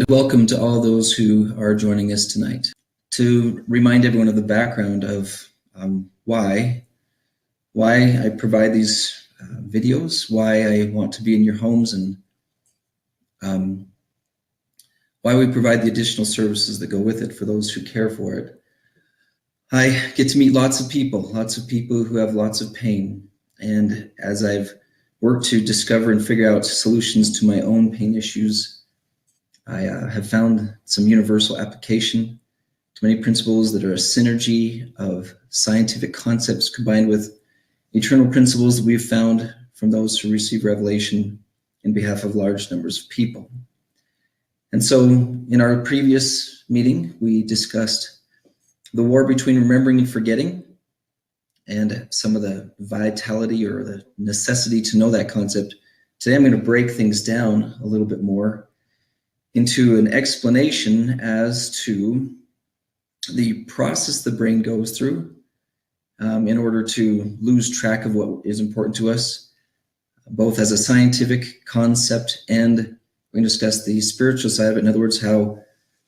And welcome to all those who are joining us tonight. To remind everyone of the background of why I provide these videos, why I want to be in your homes, and why we provide the additional services that go with it for those who care for it. I get to meet lots of people who have lots of pain. And as I've worked to discover and figure out solutions to my own pain issues, I have found some universal application to many principles that are a synergy of scientific concepts combined with eternal principles that we've found from those who receive revelation in behalf of large numbers of people. And so in our previous meeting, we discussed the war between remembering and forgetting and some of the vitality or the necessity to know that concept. Today, I'm going to break things down a little bit more into an explanation as to the process the brain goes through in order to lose track of what is important to us, both as a scientific concept, and we're going to discuss the spiritual side of it. In other words, how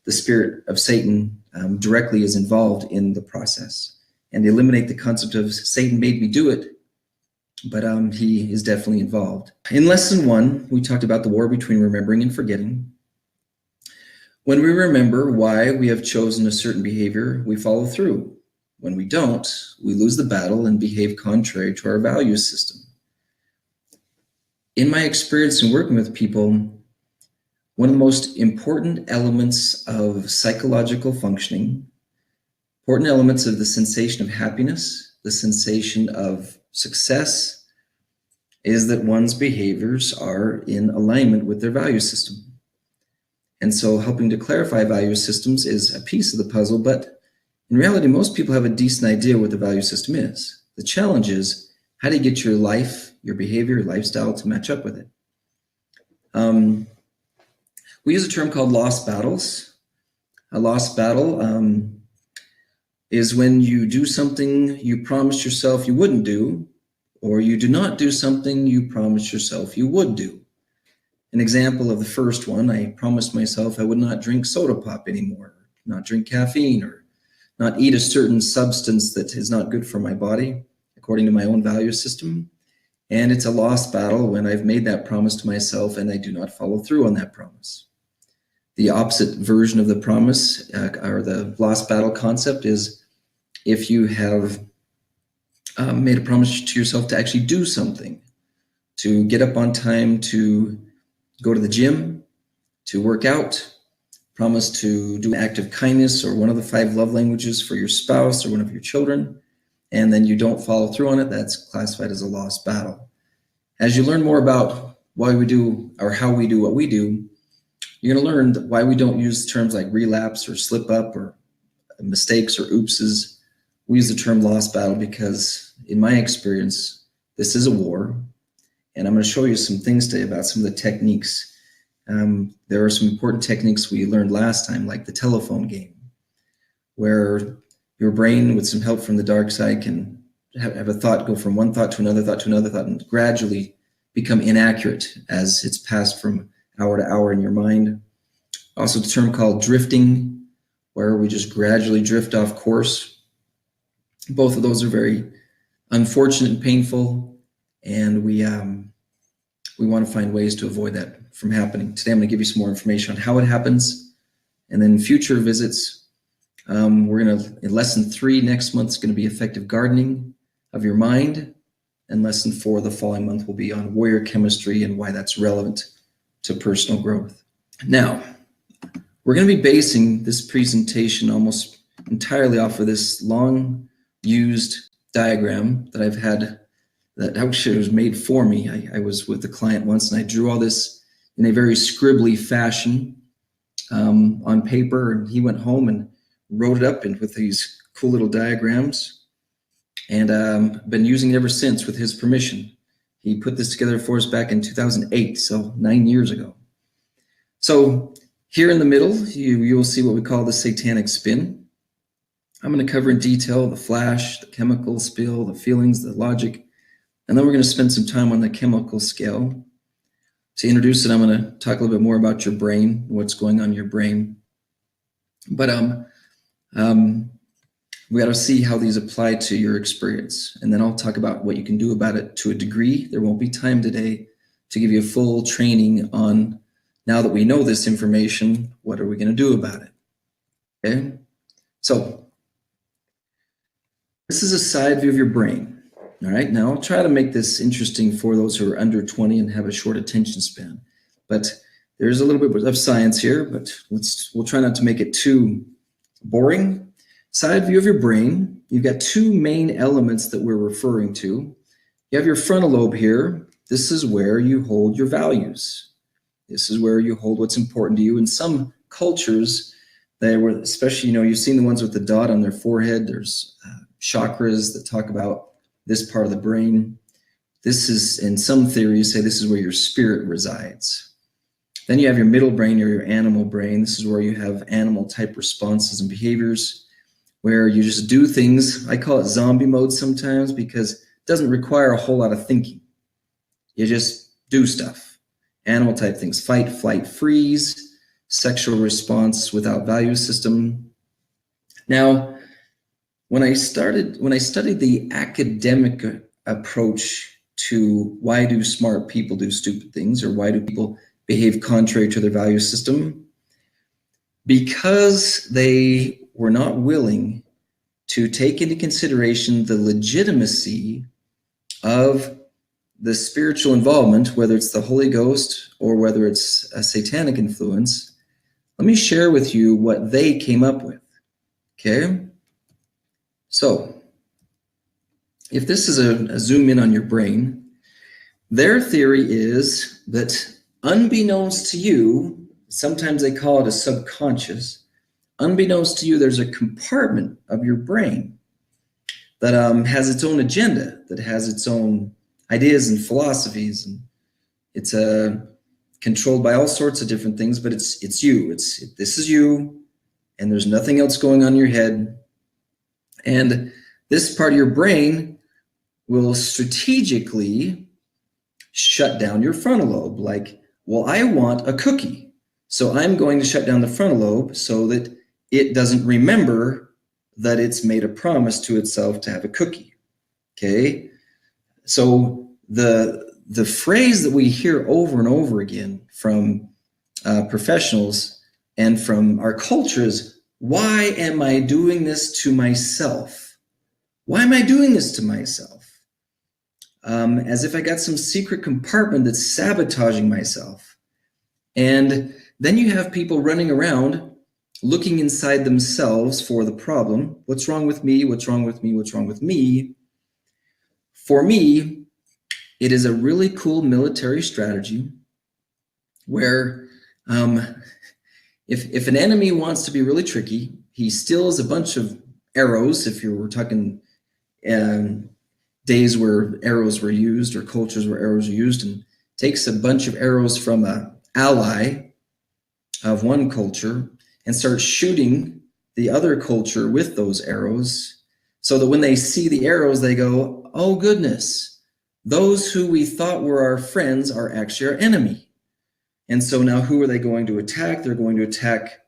the spirit of Satan directly is involved in the process, and eliminate the concept of Satan made me do it, but he is definitely involved. In lesson 1, we talked about the war between remembering and forgetting. When we remember why we have chosen a certain behavior, we follow through. When we don't, we lose the battle and behave contrary to our value system. In my experience in working with people, one of the most important elements of psychological functioning, important elements of the sensation of happiness, the sensation of success, is that one's behaviors are in alignment with their value system. And so helping to clarify value systems is a piece of the puzzle, but in reality, most people have a decent idea what the value system is. The challenge is, how do you get your life, your behavior, your lifestyle to match up with it? We use a term called lost battles. A lost battle is when you do something you promised yourself you wouldn't do, or you do not do something you promised yourself you would do. An example of the first one, I promised myself I would not drink soda pop anymore, not drink caffeine, or not eat a certain substance that is not good for my body, according to my own value system. And it's a lost battle when I've made that promise to myself and I do not follow through on that promise. The opposite version of the promise, or the lost battle concept, is if you have made a promise to yourself to actually do something, to get up on time, to go to the gym, to work out, promise to do an act of kindness or one of the 5 love languages for your spouse or one of your children, and then you don't follow through on it, that's classified as a lost battle. As you learn more about why we do or how we do what we do, you're going to learn why we don't use terms like relapse or slip up or mistakes or oopses. We use the term lost battle because, in my experience, this is a war. And I'm going to show you some things today about some of the techniques. There are some important techniques we learned last time, like the telephone game, where your brain, with some help from the dark side, can have a thought go from one thought to another thought to another thought and gradually become inaccurate as it's passed from hour to hour in your mind. Also, the term called drifting, where we just gradually drift off course. Both of those are very unfortunate and painful. And we want to find ways to avoid that from happening. Today, I'm going to give you some more information on how it happens. And then future visits, we're going to, in lesson 3 next month, is going to be effective gardening of your mind. And lesson 4 the following month will be on warrior chemistry and why that's relevant to personal growth. Now, we're going to be basing this presentation almost entirely off of this long used diagram that I've had, that actually was made for me. I was with a client once and I drew all this in a very scribbly fashion on paper, and he went home and wrote it up with these cool little diagrams, and been using it ever since with his permission. He put this together for us back in 2008, so 9 years ago. So here in the middle, you will see what we call the Satanic spin. I'm going to cover in detail the flash, the chemical spill, the feelings, the logic, and then we're going to spend some time on the chemical scale. To introduce it, I'm going to talk a little bit more about your brain, what's going on in your brain. But we got to see how these apply to your experience. And then I'll talk about what you can do about it to a degree. There won't be time today to give you a full training on, now that we know this information, what are we going to do about it? Okay, so this is a side view of your brain. All right, now I'll try to make this interesting for those who are under 20 and have a short attention span. But there's a little bit of science here, but we'll try not to make it too boring. Side view of your brain, you've got two main elements that we're referring to. You have your frontal lobe here. This is where you hold your values. This is where you hold what's important to you. In some cultures, they were, especially, you've seen the ones with the dot on their forehead. There's chakras that talk about this part of the brain. This is, in some theories, say this is where your spirit resides. Then you have your middle brain or your animal brain. This is where you have animal type responses and behaviors, where you just do things. I call it zombie mode sometimes because it doesn't require a whole lot of thinking. You just do stuff. Animal type things: fight, flight, freeze, sexual response without value system. Now, when I studied the academic approach to why do smart people do stupid things, or why do people behave contrary to their value system, because they were not willing to take into consideration the legitimacy of the spiritual involvement, whether it's the Holy Ghost or whether it's a satanic influence. Let me share with you what they came up with, okay? So, if this is a zoom in on your brain, their theory is that unbeknownst to you, sometimes they call it a subconscious, unbeknownst to you, there's a compartment of your brain that has its own agenda, that has its own ideas and philosophies, and it's controlled by all sorts of different things, but it's you. This is you, and there's nothing else going on in your head. And this part of your brain will strategically shut down your frontal lobe. Like, well, I want a cookie, so I'm going to shut down the frontal lobe so that it doesn't remember that it's made a promise to itself to have a cookie. Okay, so the phrase that we hear over and over again from professionals and from our culture is, why am I doing this to myself? Why am I doing this to myself? As if I got some secret compartment that's sabotaging myself. And then you have people running around looking inside themselves for the problem. What's wrong with me? What's wrong with me? What's wrong with me? For me, it is a really cool military strategy where if an enemy wants to be really tricky, he steals a bunch of arrows, if you were talking days where arrows were used or cultures where arrows were used, and takes a bunch of arrows from an ally of one culture and starts shooting the other culture with those arrows, so that when they see the arrows, they go, oh goodness, those who we thought were our friends are actually our enemy. And so now who are they going to attack? They're going to attack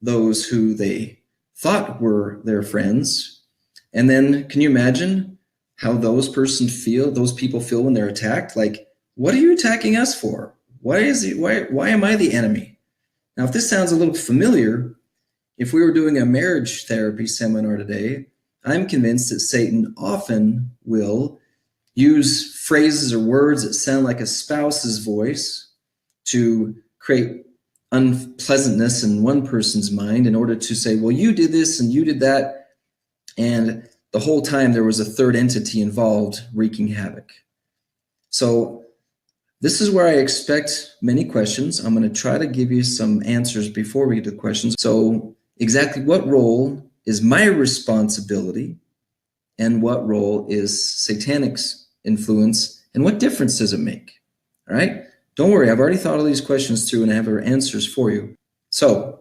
those who they thought were their friends. And then can you imagine how those people feel when they're attacked? Like, what are you attacking us for? Why am I the enemy? Now, if this sounds a little familiar, if we were doing a marriage therapy seminar today, I'm convinced that Satan often will use phrases or words that sound like a spouse's voice to create unpleasantness in one person's mind in order to say, well, you did this and you did that. And the whole time there was a third entity involved wreaking havoc. So this is where I expect many questions. I'm going to try to give you some answers before we get to the questions. So exactly what role is my responsibility, and what role is Satanic's influence, and what difference does it make? All right? Don't worry, I've already thought all these questions through and I have answers for you. So,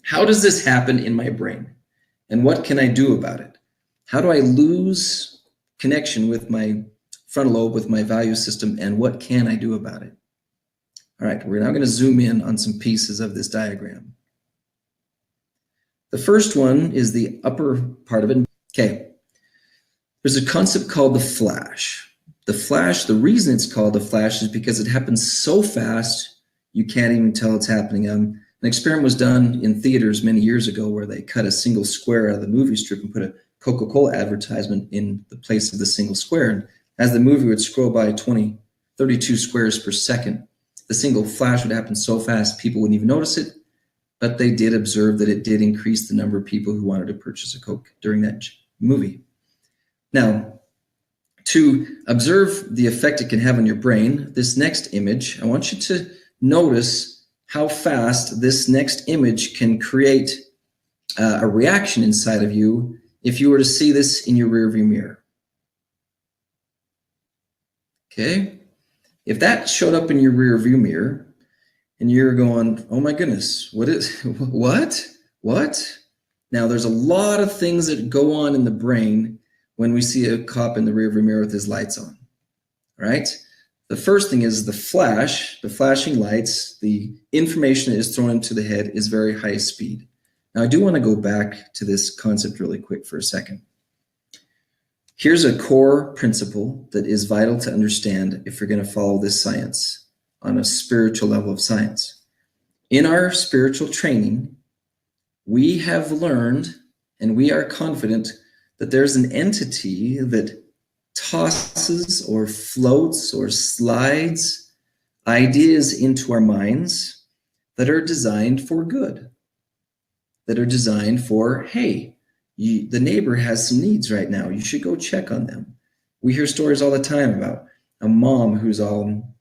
how does this happen in my brain? And what can I do about it? How do I lose connection with my frontal lobe, with my value system, and what can I do about it? All right, we're now going to zoom in on some pieces of this diagram. The first one is the upper part of it. Okay, there's a concept called the flash. The flash, the reason it's called the flash is because it happens so fast, you can't even tell it's happening. An experiment was done in theaters many years ago where they cut a single square out of the movie strip and put a Coca-Cola advertisement in the place of the single square. And as the movie would scroll by 32 squares per second, the single flash would happen so fast people wouldn't even notice it, but they did observe that it did increase the number of people who wanted to purchase a Coke during that movie. Now, to observe the effect it can have on your brain, this next image, I want you to notice how fast this next image can create a reaction inside of you if you were to see this in your rearview mirror. Okay? If that showed up in your rearview mirror and you're going, oh my goodness, what? Now, there's a lot of things that go on in the brain when we see a cop in the rearview mirror with his lights on, right? The first thing is the flashing lights, the information that is thrown into the head is very high speed. Now, I do want to go back to this concept really quick for a second. Here's a core principle that is vital to understand if you're going to follow this science on a spiritual level of science. In our spiritual training, we have learned and we are confident that there's an entity that tosses or floats or slides ideas into our minds that are designed for good, that are designed for, hey, the neighbor has some needs right now. You should go check on them. We hear stories all the time about a mom who's all,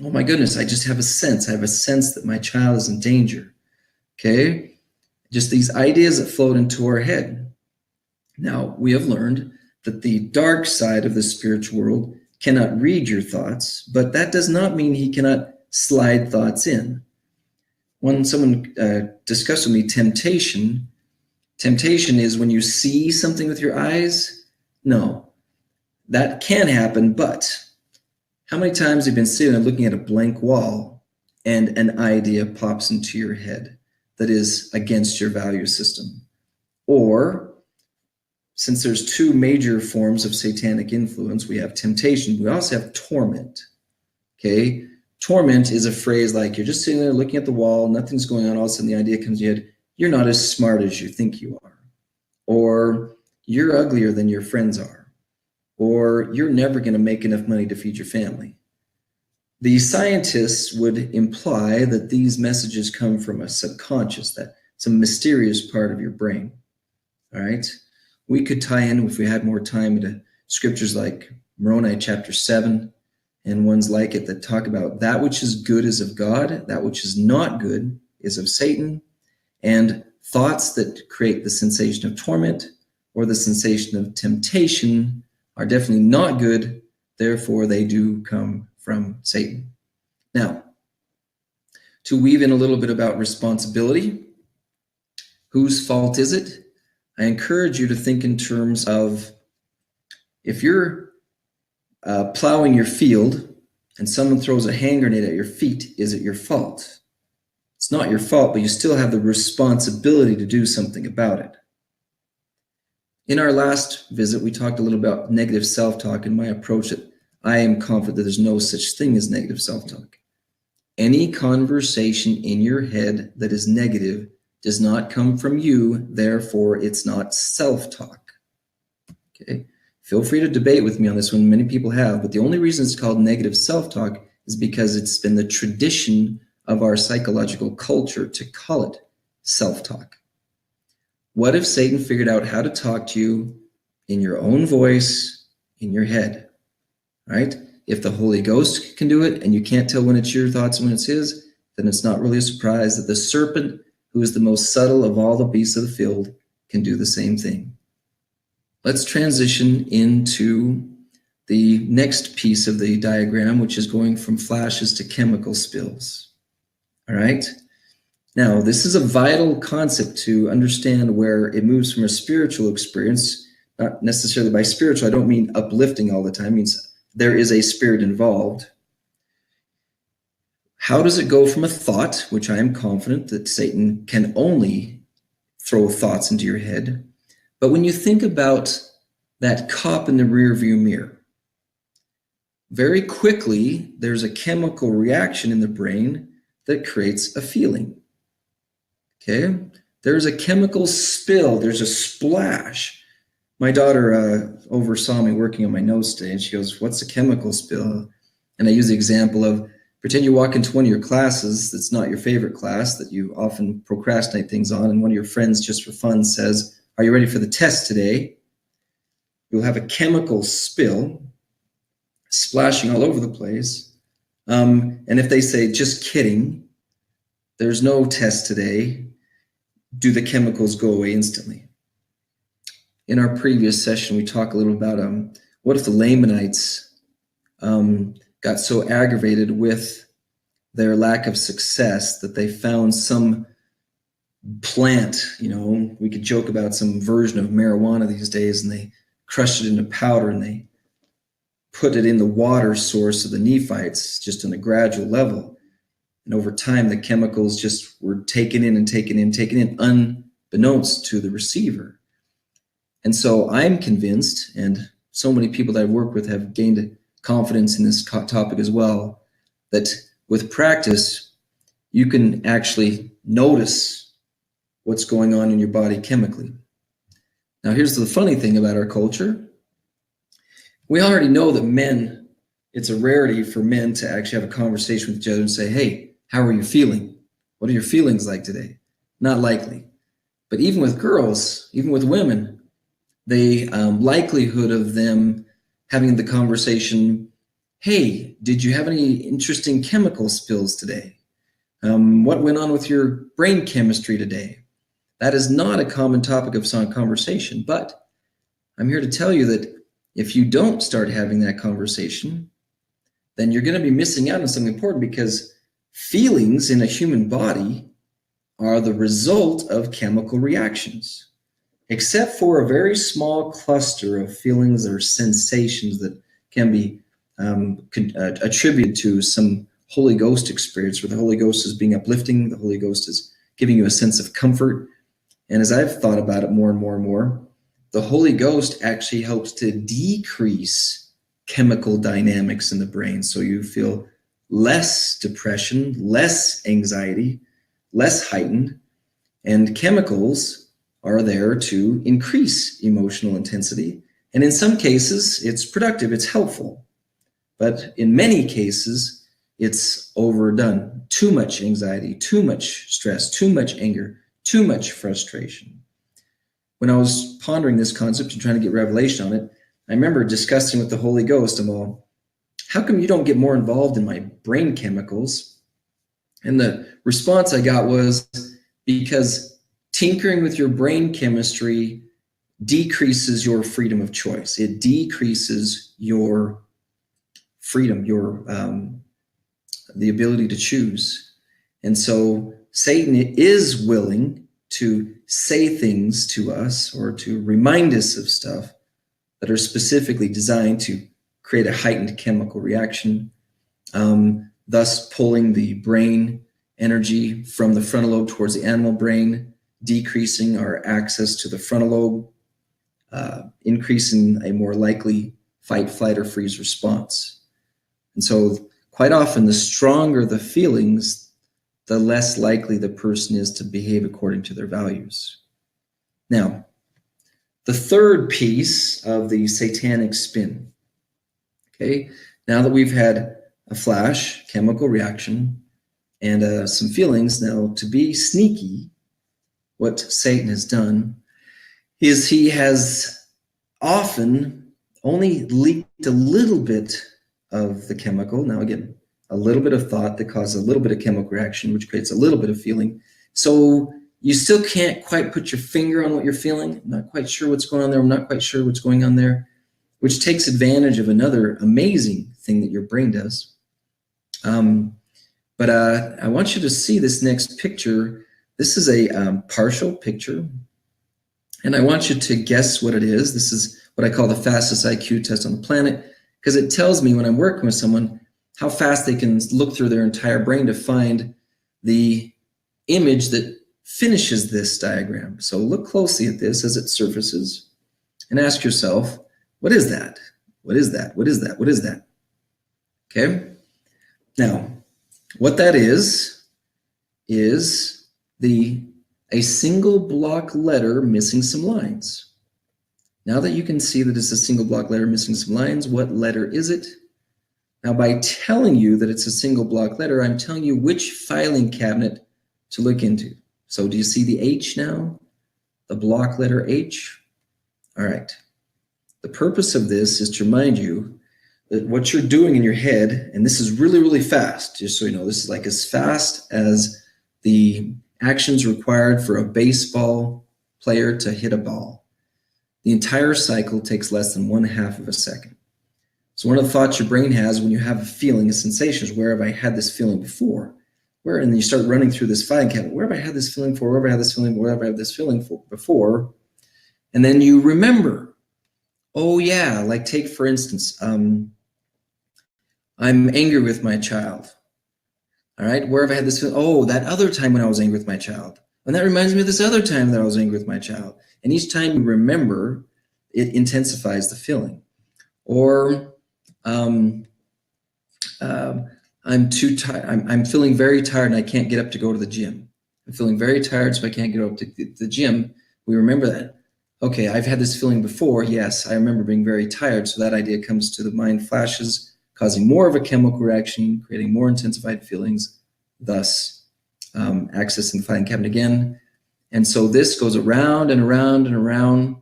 oh my goodness, I just have a sense. I have a sense that my child is in danger. Okay? Just these ideas that float into our head. Now, we have learned that the dark side of the spiritual world cannot read your thoughts, but that does not mean he cannot slide thoughts in. When someone discussed with me temptation is when you see something with your eyes. No, that can happen, but how many times have you been sitting and looking at a blank wall and an idea pops into your head that is against your value system? Or, since there's two major forms of satanic influence, we have temptation, we also have torment, okay? Torment is a phrase like you're just sitting there looking at the wall, nothing's going on, all of a sudden the idea comes to your head, you're not as smart as you think you are, or you're uglier than your friends are, or you're never going to make enough money to feed your family. The scientists would imply that these messages come from a subconscious, that some mysterious part of your brain, all right? We could tie in, if we had more time, into scriptures like Moroni chapter 7 and ones like it that talk about that which is good is of God, that which is not good is of Satan, and thoughts that create the sensation of torment or the sensation of temptation are definitely not good, therefore they do come from Satan. Now, to weave in a little bit about responsibility, whose fault is it? I encourage you to think in terms of if you're plowing your field and someone throws a hand grenade at your feet, is it your fault? It's not your fault, but you still have the responsibility to do something about it. In our last visit, we talked a little about negative self-talk and my approach that I am confident that there's no such thing as negative self-talk. Any conversation in your head that is negative does not come from you, therefore it's not self-talk. Okay? Feel free to debate with me on this one. Many people have, but the only reason it's called negative self-talk is because it's been the tradition of our psychological culture to call it self-talk. What if Satan figured out how to talk to you in your own voice, in your head, right? If the Holy Ghost can do it and you can't tell when it's your thoughts and when it's his, then it's not really a surprise that the serpent, who is the most subtle of all the beasts of the field, can do the same thing. Let's transition into the next piece of the diagram, which is going from flashes to chemical spills. All right. Now, this is a vital concept to understand where it moves from a spiritual experience, not necessarily by spiritual. I don't mean uplifting all the time. It means there is a spirit involved. How does it go from a thought, which I am confident that Satan can only throw thoughts into your head, but when you think about that cop in the rearview mirror, very quickly there's a chemical reaction in the brain that creates a feeling. Okay? There's a chemical spill, there's a splash. My daughter oversaw me working on my notes today, and she goes, "What's a chemical spill?" And I use the example of, pretend you walk into one of your classes that's not your favorite class, that you often procrastinate things on, and one of your friends, just for fun, says, "Are you ready for the test today?" You'll have a chemical spill splashing all over the place. And if they say, "Just kidding, there's no test today," do the chemicals go away instantly? In our previous session, we talked a little about what if the Lamanites got so aggravated with their lack of success that they found some plant, we could joke about some version of marijuana these days, and they crushed it into powder and they put it in the water source of the Nephites just on a gradual level. And over time, the chemicals just were taken in, unbeknownst to the receiver. And so I'm convinced, and so many people that I've worked with have gained confidence in this topic as well, that with practice, you can actually notice what's going on in your body chemically. Now, here's the funny thing about our culture. We already know that it's a rarity for men to actually have a conversation with each other and say, "Hey, how are you feeling? What are your feelings like today?" Not likely. But even with girls, even with women, the likelihood of them having the conversation, "Hey, did you have any interesting chemical spills today? What went on with your brain chemistry today?" That is not a common topic of conversation, but I'm here to tell you that if you don't start having that conversation, then you're going to be missing out on something important, because feelings in a human body are the result of chemical reactions. Except for a very small cluster of feelings or sensations that can be attributed to some Holy Ghost experience, where the Holy Ghost is being uplifting, the Holy Ghost is giving you a sense of comfort. And as I've thought about it more and more and more, the Holy Ghost actually helps to decrease chemical dynamics in the brain. So you feel less depression, less anxiety, less heightened, and chemicals are there to increase emotional intensity. And in some cases, it's productive, it's helpful. But in many cases, it's overdone. Too much anxiety, too much stress, too much anger, too much frustration. When I was pondering this concept and trying to get revelation on it, I remember discussing with the Holy Ghost, how come you don't get more involved in my brain chemicals? And the response I got was, because tinkering with your brain chemistry decreases your freedom of choice. It decreases your freedom, the ability to choose. And so Satan is willing to say things to us or to remind us of stuff that are specifically designed to create a heightened chemical reaction, thus pulling the brain energy from the frontal lobe towards the animal brain, decreasing our access to the frontal lobe, increasing a more likely fight, flight, or freeze response. And so quite often, the stronger the feelings, the less likely the person is to behave according to their values. Now, the third piece of the satanic spin. Okay, now that we've had a flash, chemical reaction, and some feelings, now to be sneaky, what Satan has done is he has often only leaked a little bit of the chemical. Now again, a little bit of thought that causes a little bit of chemical reaction, which creates a little bit of feeling. So you still can't quite put your finger on what you're feeling. I'm not quite sure what's going on there. I'm not quite sure what's going on there, which takes advantage of another amazing thing that your brain does. But I want you to see this next picture. This is a partial picture, and I want you to guess what it is. This is what I call the fastest IQ test on the planet, because it tells me when I'm working with someone how fast they can look through their entire brain to find the image that finishes this diagram. So look closely at this as it surfaces and ask yourself, what is that? What is that? What is that? What is that? Okay. Now, what that is a single block letter missing some lines. Now that you can see that it's a single block letter missing some lines, what letter is it? Now, by telling you that it's a single block letter, I'm telling you which filing cabinet to look into. So do you see the H now? The block letter H? All right. The purpose of this is to remind you that what you're doing in your head, and this is really, really fast, just so you know, this is like as fast as the actions required for a baseball player to hit a ball. The entire cycle takes less than 1/2 of a second. So one of the thoughts your brain has when you have a feeling, a sensation, is where have I had this feeling before? Where, and then you start running through this filing cabinet. Where have I had this feeling for? Where have I had this feeling? Where have I had this feeling for before? And then you remember, oh yeah, like take for instance, I'm angry with my child. All right, where have I had this feeling? Oh, that other time when I was angry with my child. And that reminds me of this other time that I was angry with my child. And each time you remember, it intensifies the feeling. Or I'm too tired. I'm feeling very tired and I can't get up to go to the gym. I'm feeling very tired, so I can't get up to the gym. We remember that. Okay, I've had this feeling before. Yes, I remember being very tired. So that idea comes to the mind, flashes, causing more of a chemical reaction, creating more intensified feelings, thus accessing the filing cabinet again. And so this goes around and around and around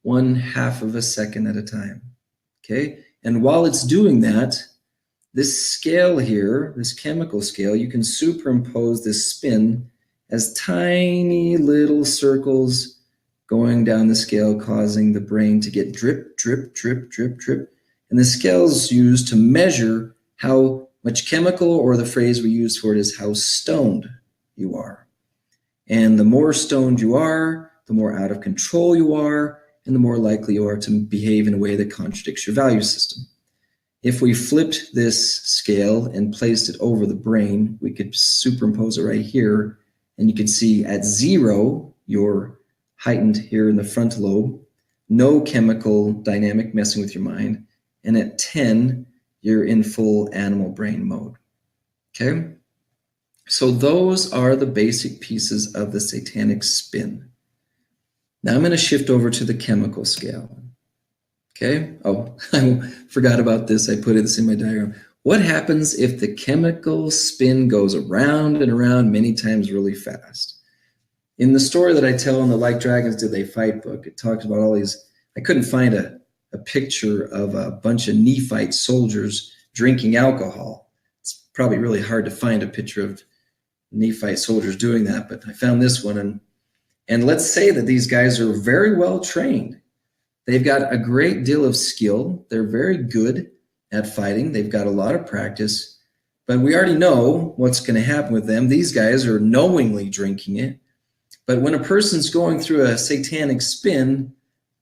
1/2 of a second at a time. Okay, and while it's doing that, this scale here, this chemical scale, you can superimpose this spin as tiny little circles going down the scale, causing the brain to get drip, drip, drip, drip, drip. And the scale is used to measure how much chemical, or the phrase we use for it is how stoned you are. And the more stoned you are, the more out of control you are, and the more likely you are to behave in a way that contradicts your value system. If we flipped this scale and placed it over the brain, we could superimpose it right here, and you can see at 0, you're heightened here in the frontal lobe, no chemical dynamic messing with your mind, and at 10, you're in full animal brain mode. Okay? So those are the basic pieces of the satanic spin. Now I'm going to shift over to the chemical scale. Okay? Oh, I forgot about this. I put this in my diagram. What happens if the chemical spin goes around and around many times really fast? In the story that I tell in the Like Dragons Did They Fight book, it talks about all these. I couldn't find a picture of a bunch of Nephite soldiers drinking alcohol. It's probably really hard to find a picture of Nephite soldiers doing that, but I found this one. And let's say that these guys are very well trained. They've got a great deal of skill. They're very good at fighting. They've got a lot of practice, but we already know what's going to happen with them. These guys are knowingly drinking it. But when a person's going through a satanic spin,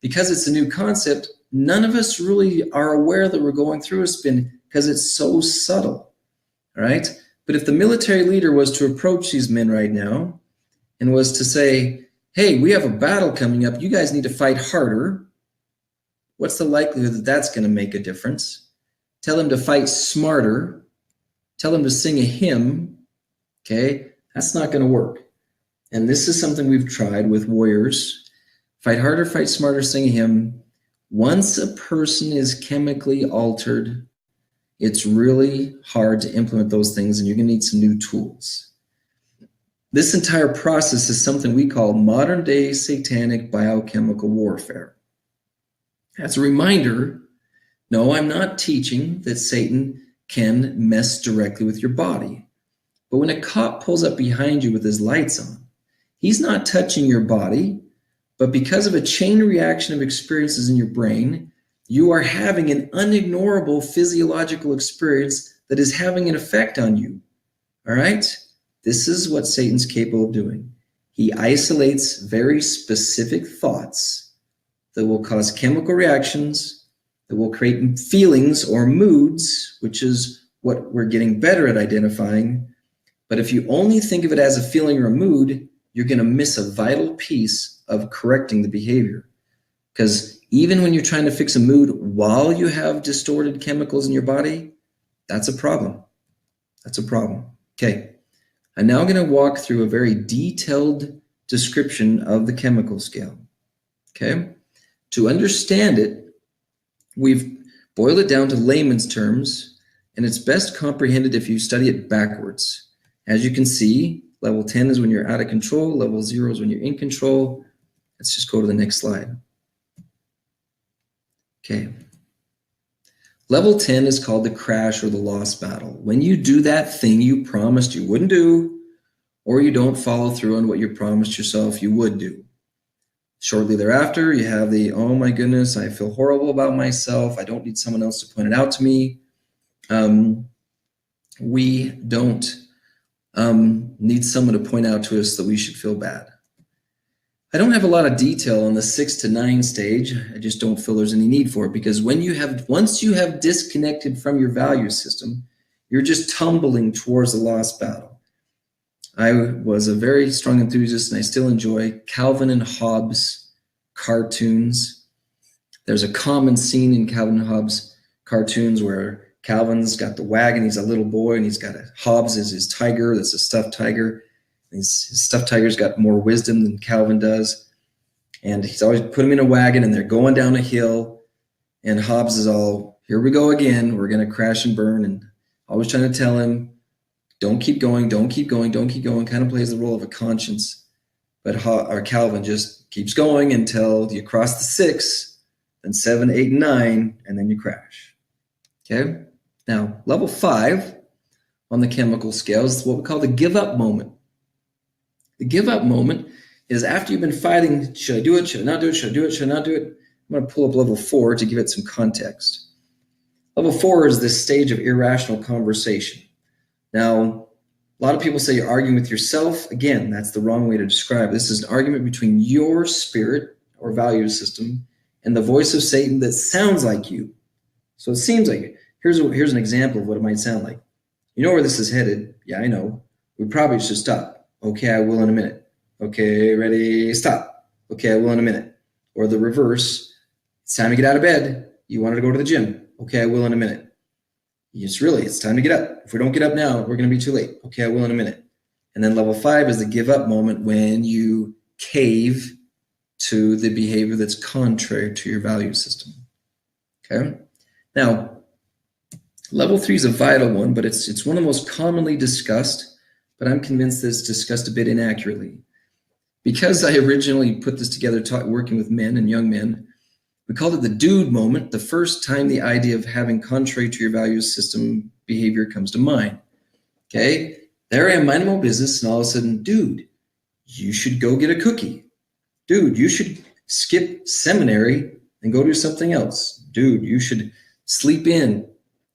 because it's a new concept, none of us really are aware that we're going through a spin because it's so subtle, all right? But if the military leader was to approach these men right now and was to say, hey, we have a battle coming up. You guys need to fight harder. What's the likelihood that that's going to make a difference? Tell them to fight smarter. Tell them to sing a hymn. Okay, that's not going to work. And this is something we've tried with warriors. Fight harder, fight smarter, sing a hymn. Once a person is chemically altered, it's really hard to implement those things, and you're going to need some new tools. This entire process is something we call modern-day satanic biochemical warfare. As a reminder, no, I'm not teaching that Satan can mess directly with your body. But when a cop pulls up behind you with his lights on, he's not touching your body, but because of a chain reaction of experiences in your brain, you are having an unignorable physiological experience that is having an effect on you. All right? This is what Satan's capable of doing. He isolates very specific thoughts that will cause chemical reactions, that will create feelings or moods, which is what we're getting better at identifying. But if you only think of it as a feeling or a mood, you're going to miss a vital piece of correcting the behavior. Because even when you're trying to fix a mood while you have distorted chemicals in your body, that's a problem. That's a problem. Okay. I'm now going to walk through a very detailed description of the chemical scale. Okay. To understand it, we've boiled it down to layman's terms, and it's best comprehended if you study it backwards. As you can see, level 10 is when you're out of control. Level 0 is when you're in control. Let's just go to the next slide. Okay. Level 10 is called the crash or the lost battle. When you do that thing you promised you wouldn't do, or you don't follow through on what you promised yourself you would do. Shortly thereafter, you have the, oh my goodness, I feel horrible about myself. I don't need someone else to point it out to me. We don't need someone to point out to us that we should feel bad. I don't have a lot of detail on the 6 to 9 stage. I just don't feel there's any need for it, because once you have disconnected from your value system, you're just tumbling towards the lost battle. I was a very strong enthusiast, and I still enjoy Calvin and Hobbes cartoons. There's a common scene in Calvin and Hobbes cartoons where Calvin's got the wagon, he's a little boy, and Hobbes is his tiger, that's a stuffed tiger. His stuffed tiger's got more wisdom than Calvin does. And he's always put him in a wagon, and they're going down a hill, and Hobbes is all, here we go again, we're going to crash and burn, and always trying to tell him, don't keep going, don't keep going, don't keep going, kind of plays the role of a conscience. But Calvin just keeps going until you cross the 6, then 7, 8, and 9, and then you crash. Okay? Now, level 5 on the chemical scale is what we call the give up moment. The give up moment is after you've been fighting, should I do it, should I not do it, should I do it, should I not do it? I'm going to pull up level 4 to give it some context. Level 4 is this stage of irrational conversation. Now, a lot of people say you're arguing with yourself. Again, that's the wrong way to describe it. This is an argument between your spirit or value system and the voice of Satan that sounds like you. So it seems like it. Here's an example of what it might sound like. You know where this is headed? Yeah, I know. We probably should stop. Okay, I will in a minute. Okay, ready, stop. Okay, I will in a minute. Or the reverse. It's time to get out of bed. You wanted to go to the gym. Okay, I will in a minute. It's time to get up. If we don't get up now, we're going to be too late. Okay, I will in a minute. And then level 5 is the give up moment, when you cave to the behavior that's contrary to your value system. Okay? Now, level 3 is a vital one, but it's one of the most commonly discussed, but I'm convinced that it's discussed a bit inaccurately. Because I originally put this together working with men and young men, we called it the dude moment, the first time the idea of having contrary to your value system behavior comes to mind. Okay, there I am minding my own business, and all of a sudden, dude, you should go get a cookie. Dude, you should skip seminary and go do something else. Dude, you should sleep in,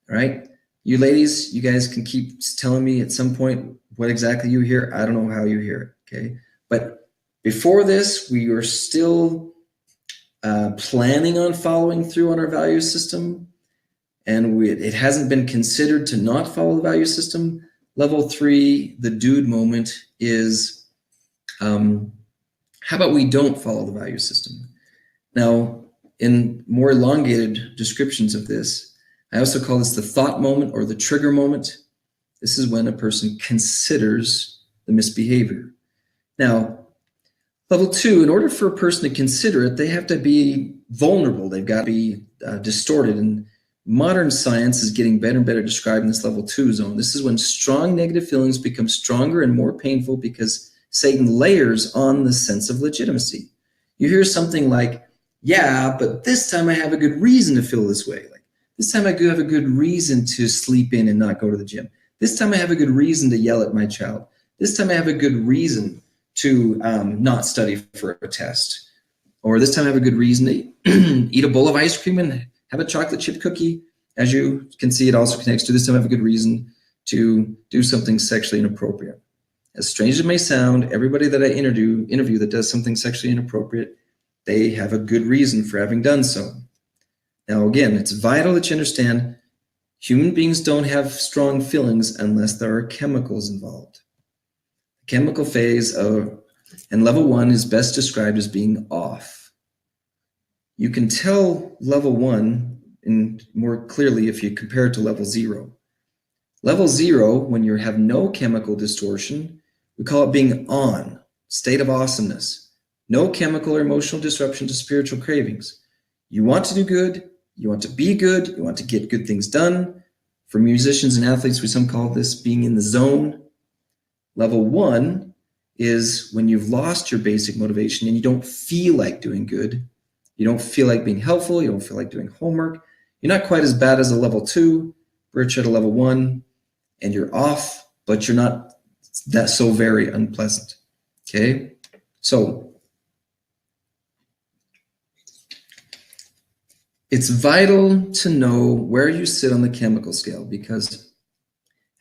right? You ladies, you guys can keep telling me at some point what exactly you hear. I don't know how you hear it, okay? But before this, we were still planning on following through on our value system, and it hasn't been considered to not follow the value system. Level 3, the dude moment, is how about we don't follow the value system? Now, in more elongated descriptions of this, I also call this the thought moment or the trigger moment. This is when a person considers the misbehavior. Now, level 2, in order for a person to consider it, they have to be vulnerable. They've got to be distorted. And modern science is getting better and better at describing this level 2 zone. This is when strong negative feelings become stronger and more painful because Satan layers on the sense of legitimacy. You hear something like, yeah, but this time I have a good reason to feel this way. Like, this time I do have a good reason to sleep in and not go to the gym. This time I have a good reason to yell at my child. This time I have a good reason to not study for a test. Or this time I have a good reason to eat a bowl of ice cream and have a chocolate chip cookie. As you can see, it also connects to this time I have a good reason to do something sexually inappropriate. As strange as it may sound, everybody that I interview that does something sexually inappropriate, they have a good reason for having done so. Now, again, it's vital that you understand Human beings don't have strong feelings unless there are chemicals involved. Chemical phase and level 1 is best described as being off. You can tell level 1 more clearly if you compare it to level 0. Level 0, when you have no chemical distortion, we call it being on, state of awesomeness. No chemical or emotional disruption to spiritual cravings. You want to do good, you want to be good, you want to get good things done. For musicians and athletes, we some call this being in the zone. Level 1 is when you've lost your basic motivation and you don't feel like doing good. You don't feel like being helpful. You don't feel like doing homework. You're not quite as bad as a level 2, but you're at a level 1 and you're off, but you're not that so very unpleasant. Okay? So it's vital to know where you sit on the chemical scale because,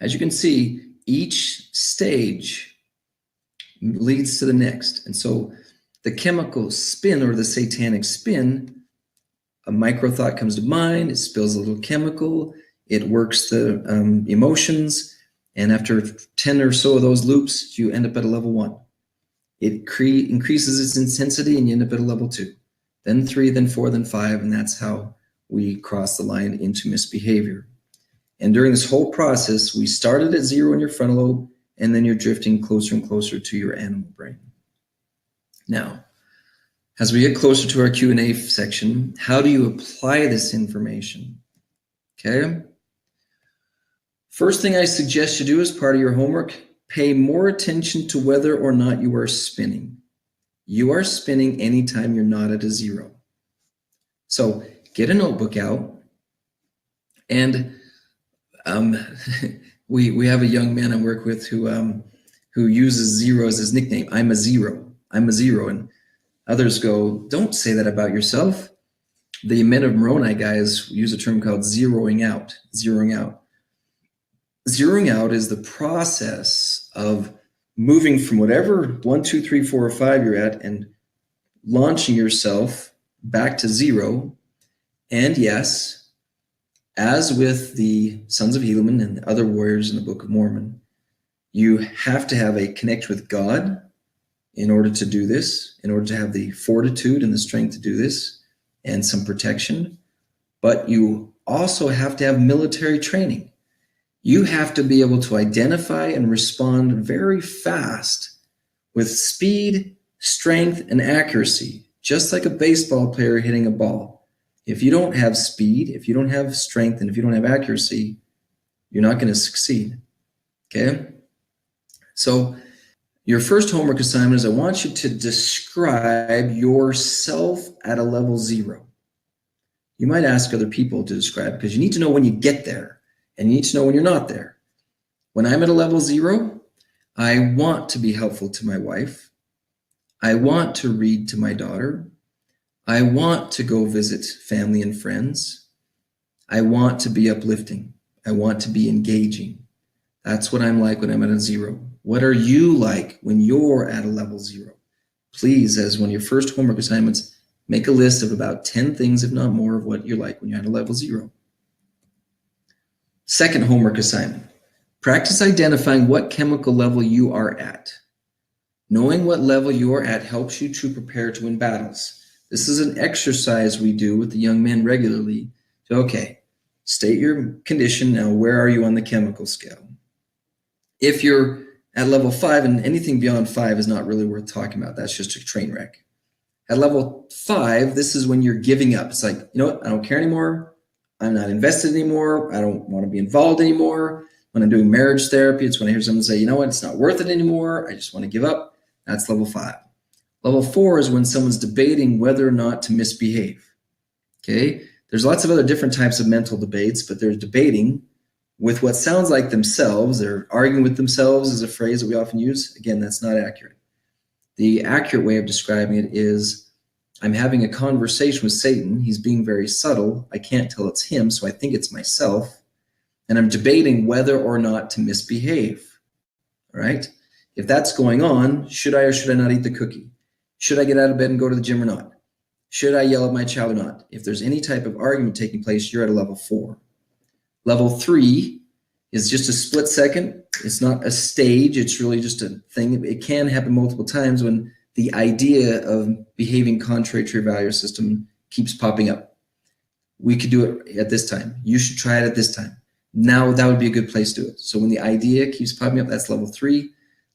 as you can see, each stage leads to the next. And so the chemical spin or the satanic spin, a micro thought comes to mind, it spills a little chemical, it works the emotions, and after 10 or so of those loops, you end up at a level 1. It increases its intensity and you end up at a level 2. Then 3, then 4, then 5, and that's how we cross the line into misbehavior. And during this whole process, we started at 0 in your frontal lobe, and then you're drifting closer and closer to your animal brain. Now, as we get closer to our Q&A section, how do you apply this information? Okay. First thing I suggest you do as part of your homework, pay more attention to whether or not you are spinning. You are spinning anytime you're not at a 0. So get a notebook out, and we have a young man I work with who uses 0 as his nickname. I'm a 0. I'm a 0. And others go, don't say that about yourself. The Men of Moroni guys use a term called zeroing out. Zeroing out. Zeroing out is the process of moving from whatever 1, 2, 3, 4, or 5 you're at and launching yourself back to 0. And yes, as with the Sons of Helaman and the other warriors in the Book of Mormon, you have to have a connection with God in order to do this, in order to have the fortitude and the strength to do this, and some protection. But you also have to have military training. You have to be able to identify and respond very fast with speed, strength, and accuracy, just like a baseball player hitting a ball. If you don't have speed, if you don't have strength, and if you don't have accuracy, you're not going to succeed. Okay? So your first homework assignment is I want you to describe yourself at a level 0. You might ask other people to describe because you need to know when you get there and you need to know when you're not there. When I'm at a level 0, I want to be helpful to my wife. I want to read to my daughter. I want to go visit family and friends. I want to be uplifting. I want to be engaging. That's what I'm like when I'm at a 0. What are you like when you're at a level 0? Please, as one of your first homework assignments, make a list of about 10 things, if not more, of what you're like when you're at a level 0. Second homework assignment, practice identifying what chemical level you are at. Knowing what level you are at helps you to prepare to win battles. This is an exercise we do with the young men regularly. So, okay, state your condition. Now, where are you on the chemical scale? If you're at level 5, and anything beyond 5 is not really worth talking about. That's just a train wreck. At level 5, this is when you're giving up. It's like, you know what? I don't care anymore. I'm not invested anymore. I don't want to be involved anymore. When I'm doing marriage therapy, it's when I hear someone say, you know what? It's not worth it anymore. I just want to give up. That's level 5. Level 4 is when someone's debating whether or not to misbehave. Okay? There's lots of other different types of mental debates, but they're debating with what sounds like themselves. They're arguing with themselves is a phrase that we often use. Again, that's not accurate. The accurate way of describing it is I'm having a conversation with Satan. He's being very subtle. I can't tell it's him, so I think it's myself. And I'm debating whether or not to misbehave. All right? If that's going on, should I or should I not eat the cookie? Should I get out of bed and go to the gym or not? Should I yell at my child or not? If there's any type of argument taking place, you're at a level 4. Level 3 is just a split second. It's not a stage. It's really just a thing. It can happen multiple times when the idea of behaving contrary to your value system keeps popping up. We could do it at this time. You should try it at this time. Now that would be a good place to do it. So when the idea keeps popping up, that's level 3.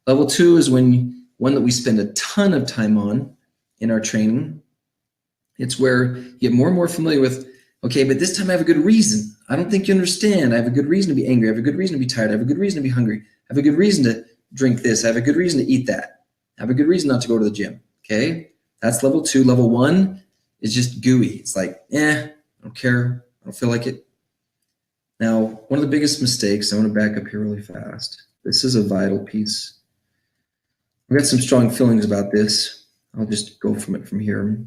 Level 2 is one that we spend a ton of time on in our training. It's where you get more and more familiar with, okay, but this time I have a good reason. I don't think you understand. I have a good reason to be angry. I have a good reason to be tired. I have a good reason to be hungry. I have a good reason to drink this. I have a good reason to eat that. I have a good reason not to go to the gym. Okay, that's level 2. Level 1 is just gooey. It's like, I don't care. I don't feel like it. Now, one of the biggest mistakes, I want to back up here really fast. This is a vital piece. I've got some strong feelings about this. I'll just go from it from here.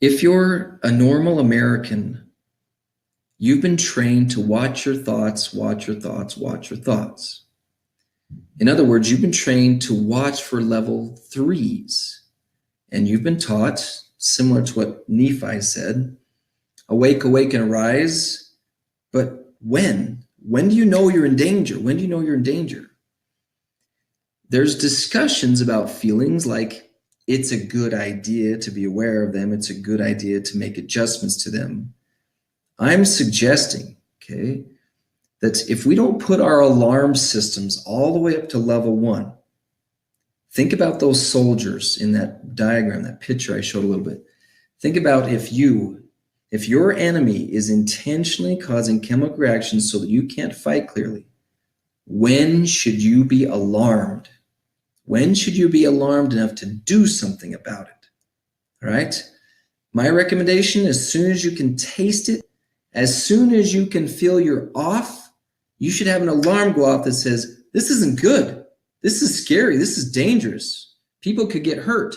If you're a normal American, you've been trained to watch your thoughts, watch your thoughts, watch your thoughts. In other words, you've been trained to watch for level 3s. And you've been taught, similar to what Nephi said, awake, awake, and arise. But when? When do you know you're in danger? When do you know you're in danger? There's discussions about feelings like it's a good idea to be aware of them. It's a good idea to make adjustments to them. I'm suggesting, okay, that if we don't put our alarm systems all the way up to level 1, think about those soldiers in that diagram, that picture I showed a little bit. Think about if your enemy is intentionally causing chemical reactions so that you can't fight clearly, when should you be alarmed? When should you be alarmed enough to do something about it? All right? My recommendation, as soon as you can taste it, as soon as you can feel you're off, you should have an alarm go off that says, this isn't good. This is scary. This is dangerous. People could get hurt.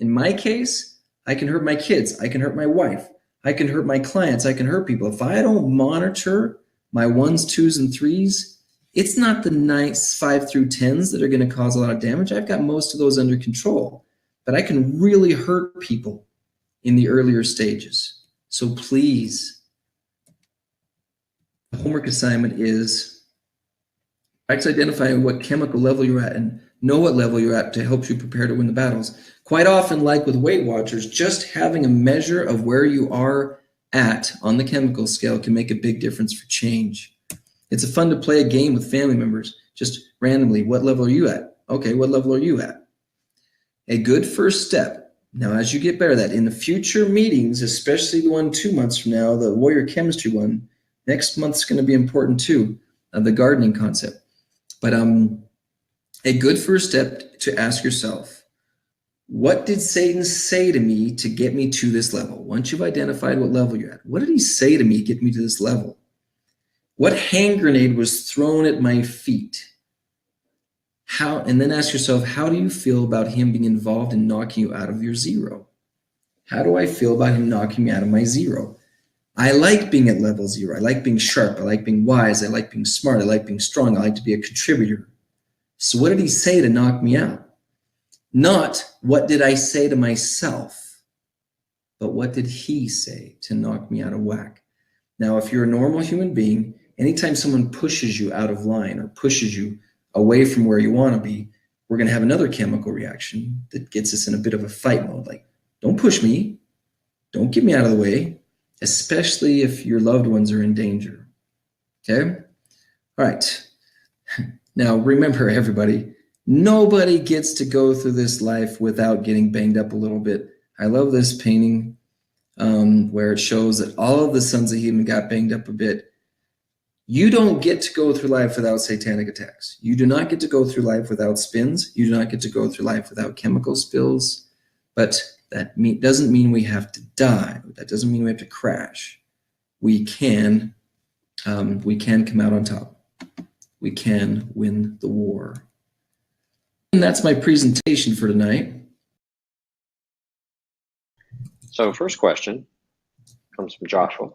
In my case, I can hurt my kids. I can hurt my wife. I can hurt my clients. I can hurt people. If I don't monitor my 1s, 2s, and 3s, it's not the nice 5 through 10s that are going to cause a lot of damage. I've got most of those under control, but I can really hurt people in the earlier stages. So please, the homework assignment is try to identify what chemical level you're at and know what level you're at to help you prepare to win the battles. Quite often, like with Weight Watchers, just having a measure of where you are at on the chemical scale can make a big difference for change. It's fun to play a game with family members, just randomly. What level are you at? Okay, what level are you at? A good first step. Now, as you get better at that, in the future meetings, especially the one 2 months from now, the Warrior Chemistry one, next month's going to be important too, the gardening concept. But a good first step to ask yourself, what did Satan say to me to get me to this level? Once you've identified what level you're at, what did he say to me to get me to this level? What hand grenade was thrown at my feet? How? And then ask yourself, how do you feel about him being involved in knocking you out of your 0? How do I feel about him knocking me out of my 0? I like being at level 0. I like being sharp. I like being wise. I like being smart. I like being strong. I like to be a contributor. So what did he say to knock me out? Not what did I say to myself, but what did he say to knock me out of whack? Now, if you're a normal human being, anytime someone pushes you out of line or pushes you away from where you want to be, we're going to have another chemical reaction that gets us in a bit of a fight mode. Like, don't push me. Don't get me out of the way, especially if your loved ones are in danger. Okay? All right. Now, remember, everybody, nobody gets to go through this life without getting banged up a little bit. I love this painting where it shows that all of the sons of Heaven got banged up a bit. You don't get to go through life without satanic attacks. You do not get to go through life without spins. You do not get to go through life without chemical spills. But that doesn't mean we have to die. That doesn't mean we have to crash. We can come out on top. We can win the war. And that's my presentation for tonight. So first question comes from Joshua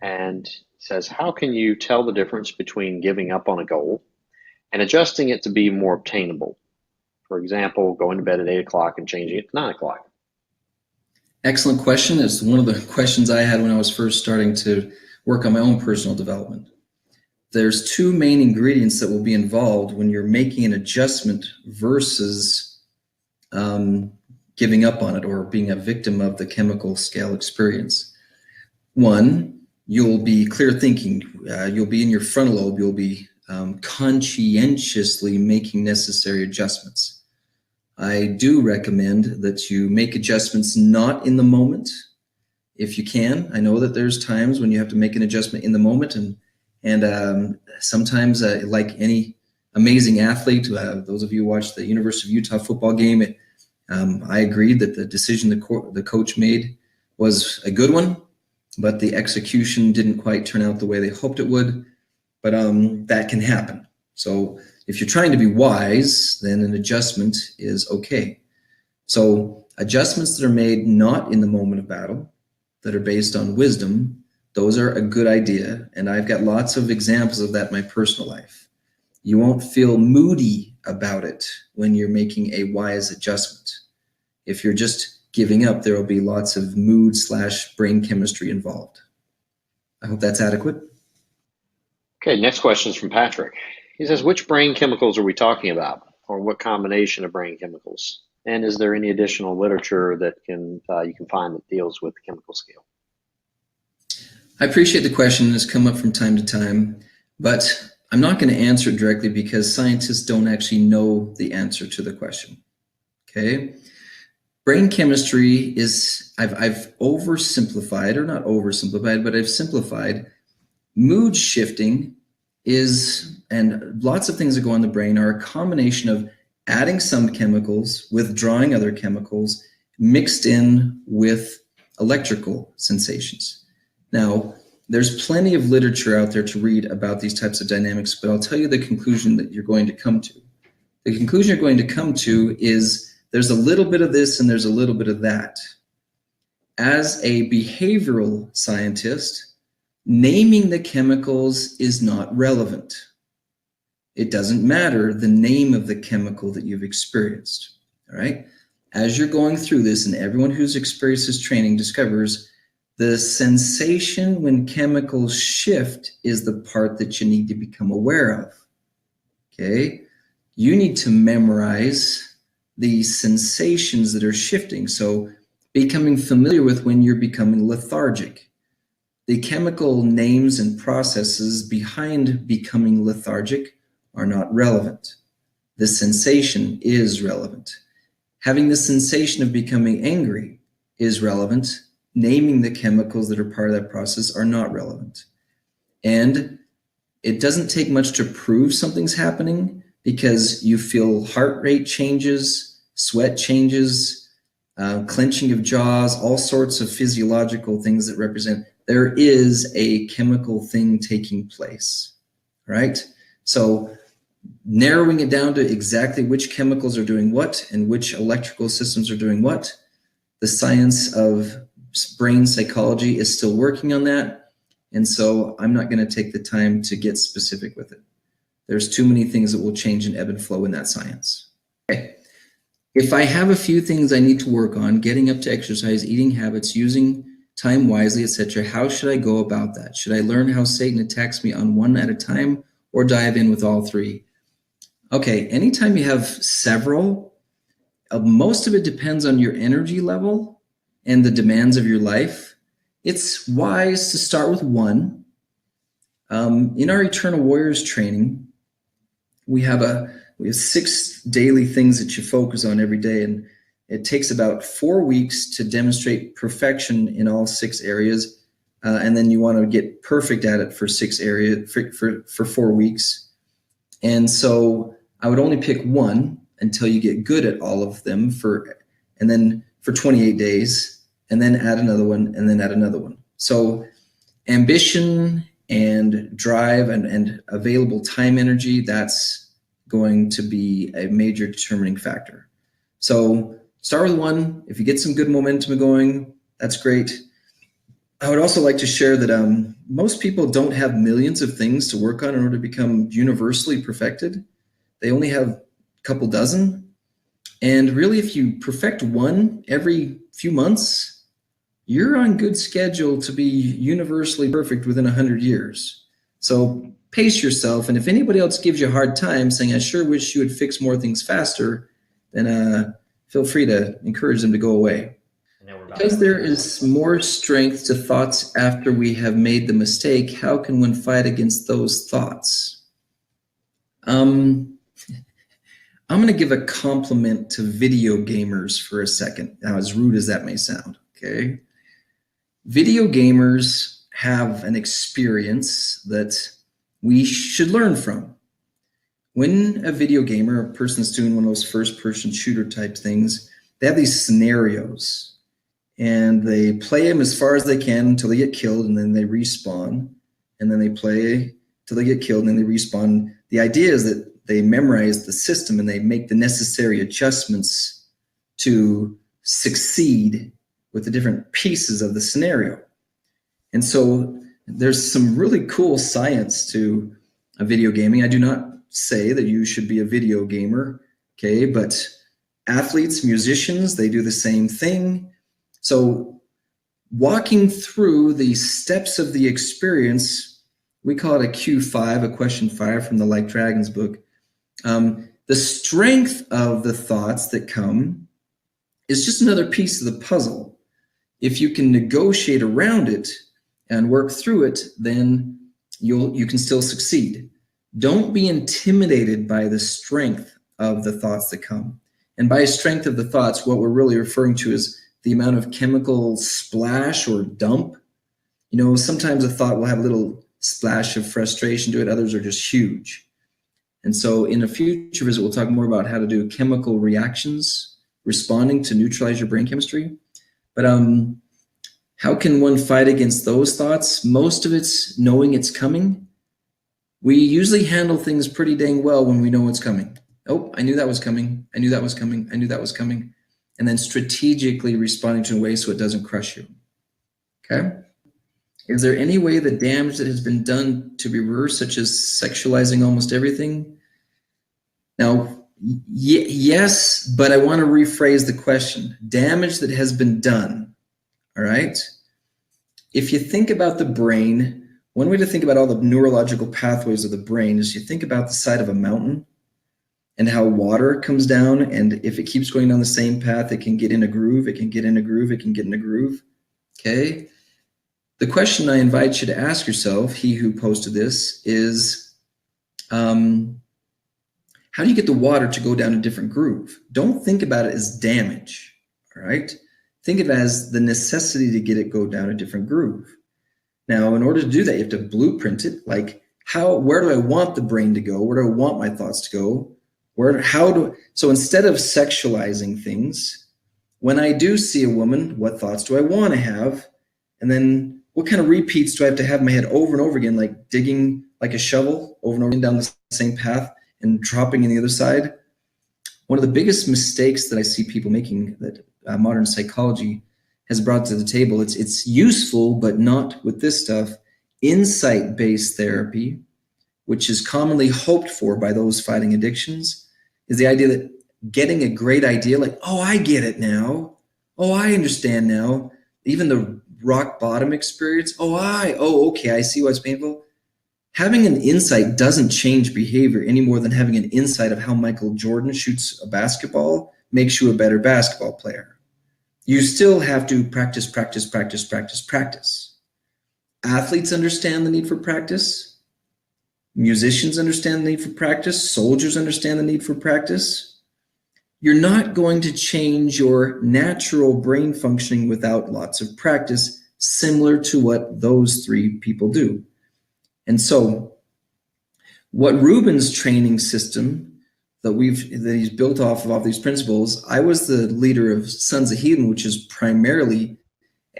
and says, how can you tell the difference between giving up on a goal and adjusting it to be more obtainable? For example, going to bed at 8 o'clock and changing it to 9 o'clock. Excellent question. It's one of the questions I had when I was first starting to work on my own personal development. There's two main ingredients that will be involved when you're making an adjustment versus giving up on it or being a victim of the chemical scale experience. One, you'll be clear thinking. You'll be in your frontal lobe. You'll be conscientiously making necessary adjustments. I do recommend that you make adjustments not in the moment, if you can. I know that there's times when you have to make an adjustment in the moment, and sometimes, like any amazing athlete, those of you who watched the University of Utah football game, I agreed that the decision the coach made was a good one, but the execution didn't quite turn out the way they hoped it would. But that can happen. So if you're trying to be wise, then an adjustment is okay. So adjustments that are made not in the moment of battle, that are based on wisdom, those are a good idea. And I've got lots of examples of that in my personal life. You won't feel moody about it when you're making a wise adjustment. If you're just giving up, there will be lots of mood/brain chemistry involved. I hope that's adequate. Okay, next question is from Patrick. He says, which brain chemicals are we talking about, or what combination of brain chemicals? And is there any additional literature that you can find that deals with the chemical scale? I appreciate the question. It's come up from time to time, but I'm not going to answer it directly because scientists don't actually know the answer to the question. Okay? Brain chemistry is, I've oversimplified, or not oversimplified, but I've simplified. Mood shifting is, and lots of things that go on the brain are a combination of adding some chemicals, withdrawing other chemicals, mixed in with electrical sensations. Now, there's plenty of literature out there to read about these types of dynamics, but I'll tell you the conclusion that you're going to come to. The conclusion you're going to come to is there's a little bit of this and there's a little bit of that. As a behavioral scientist, naming the chemicals is not relevant. It doesn't matter the name of the chemical that you've experienced, all right? As you're going through this, and everyone who's experienced this training discovers, the sensation when chemicals shift is the part that you need to become aware of, okay? You need to memorize the sensations that are shifting. So becoming familiar with when you're becoming lethargic. The chemical names and processes behind becoming lethargic are not relevant. The sensation is relevant. Having the sensation of becoming angry is relevant. Naming the chemicals that are part of that process are not relevant. And it doesn't take much to prove something's happening because you feel heart rate changes, sweat changes, clenching of jaws, all sorts of physiological things that represent there is a chemical thing taking place, right? So narrowing it down to exactly which chemicals are doing what and which electrical systems are doing what, the science of brain psychology is still working on that. And so I'm not going to take the time to get specific with it. There's too many things that will change and ebb and flow in that science. Okay. If I have a few things I need to work on, getting up to exercise, eating habits, using time wisely, etc., how should I go about that? Should I learn how Satan attacks me on one at a time or dive in with all three? Okay, anytime you have several, most of it depends on your energy level and the demands of your life. It's wise to start with one. In our Eternal Warriors training, we have 6 daily things that you focus on every day, and it takes about 4 weeks to demonstrate perfection in all 6 areas, and then you want to get perfect at it for 6 areas for 4 weeks. And so I would only pick one until you get good at all of them and then for 28 days, and then add another one, and then add another one. So ambition and drive and available time energy, that's going to be a major determining factor. So start with one. If you get some good momentum going, that's great. I would also like to share that most people don't have millions of things to work on in order to become universally perfected. They only have a couple dozen. And really, if you perfect one every few months, you're on good schedule to be universally perfect within 100 years. So pace yourself. And if anybody else gives you a hard time saying, I sure wish you would fix more things faster, then feel free to encourage them to go away. Because there is more strength to thoughts after we have made the mistake, how can one fight against those thoughts? I'm going to give a compliment to video gamers for a second, now as rude as that may sound, okay? Video gamers have an experience that we should learn from. When a video gamer, a person that's doing one of those first-person shooter type things, they have these scenarios. And they play them as far as they can until they get killed, and then they respawn. And then they play till they get killed, and then they respawn. The idea is that they memorize the system and they make the necessary adjustments to succeed with the different pieces of the scenario. And so there's some really cool science to video gaming. I do not say that you should be a video gamer, okay? But athletes, musicians, they do the same thing. So walking through the steps of the experience, we call it a Q5, a question 5 from the Like Dragons book. The strength of the thoughts that come is just another piece of the puzzle. If you can negotiate around it and work through it, then you can still succeed. Don't be intimidated by the strength of the thoughts that come. And by strength of the thoughts, what we're really referring to is the amount of chemical splash or dump. You know, sometimes a thought will have a little splash of frustration to it. Others are just huge. And so in a future visit, we'll talk more about how to do chemical reactions, responding to neutralize your brain chemistry. But how can one fight against those thoughts? Most of it's knowing it's coming. We usually handle things pretty dang well when we know it's coming. Oh, I knew that was coming. I knew that was coming. I knew that was coming. And then strategically responding to a way so it doesn't crush you. Okay? Is there any way the damage that has been done to be reversed, such as sexualizing almost everything? Now, yes, but I want to rephrase the question. Damage that has been done, all right? If you think about the brain, one way to think about all the neurological pathways of the brain is you think about the side of a mountain and how water comes down, and if it keeps going down the same path, it can get in a groove, it can get in a groove, it can get in a groove, okay? The question I invite you to ask yourself, he who posted this, is how do you get the water to go down a different groove? Don't think about it as damage, all right? Think of it as the necessity to get it go down a different groove. Now, in order to do that, you have to blueprint it, like where do I want the brain to go? Where do I want my thoughts to go? So instead of sexualizing things, when I do see a woman, what thoughts do I want to have? And then what kind of repeats do I have to have in my head over and over again, like digging like a shovel over and over again down the same path and dropping in the other side? One of the biggest mistakes that I see people making that modern psychology has brought to the table, it's useful, but not with this stuff, insight-based therapy, which is commonly hoped for by those fighting addictions, is the idea that getting a great idea, like, oh, I get it now. Oh, I understand now. Even the rock bottom experience, okay, I see why it's painful. Having an insight doesn't change behavior any more than having an insight of how Michael Jordan shoots a basketball makes you a better basketball player. You still have to practice, practice, practice, practice, practice. Athletes understand the need for practice. Musicians understand the need for practice. Soldiers understand the need for practice. You're not going to change your natural brain functioning without lots of practice, similar to what those three people do. And so what Ruben's training system that he's built off these principles, I was the leader of Sons of Healing, which is primarily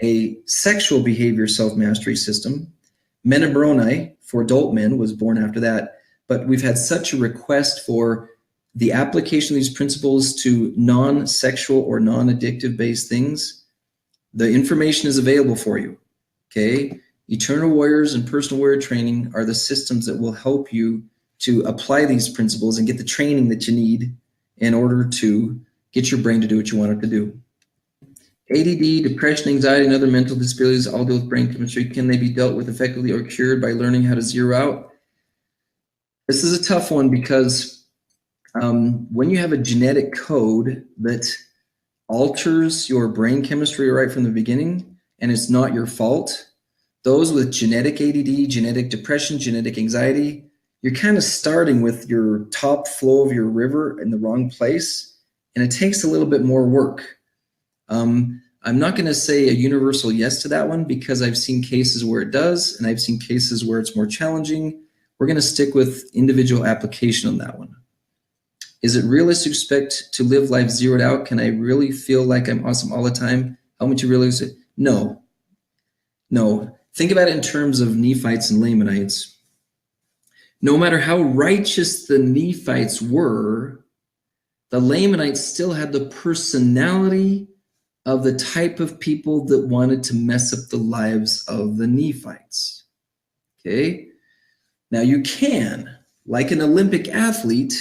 a sexual behavior self-mastery system. Men of Moroni for adult men was born after that, but we've had such a request for the application of these principles to non-sexual or non-addictive based things. The information is available for you, okay? Eternal Warriors and Personal Warrior Training are the systems that will help you to apply these principles and get the training that you need in order to get your brain to do what you want it to do. ADD, depression, anxiety, and other mental disabilities all deal with brain chemistry. Can they be dealt with effectively or cured by learning how to zero out? This is a tough one because when you have a genetic code that alters your brain chemistry right from the beginning, and it's not your fault, those with genetic ADD, genetic depression, genetic anxiety, you're kind of starting with your top flow of your river in the wrong place, and it takes a little bit more work. I'm not going to say a universal yes to that one because I've seen cases where it does, and I've seen cases where it's more challenging. We're going to stick with individual application on that one. Is it realistic to expect to live life zeroed out? Can I really feel like I'm awesome all the time? Help me to realize it? No. Think about it in terms of Nephites and Lamanites. No matter how righteous the Nephites were, the Lamanites still had the personality of the type of people that wanted to mess up the lives of the Nephites. Okay? Now you can, like an Olympic athlete,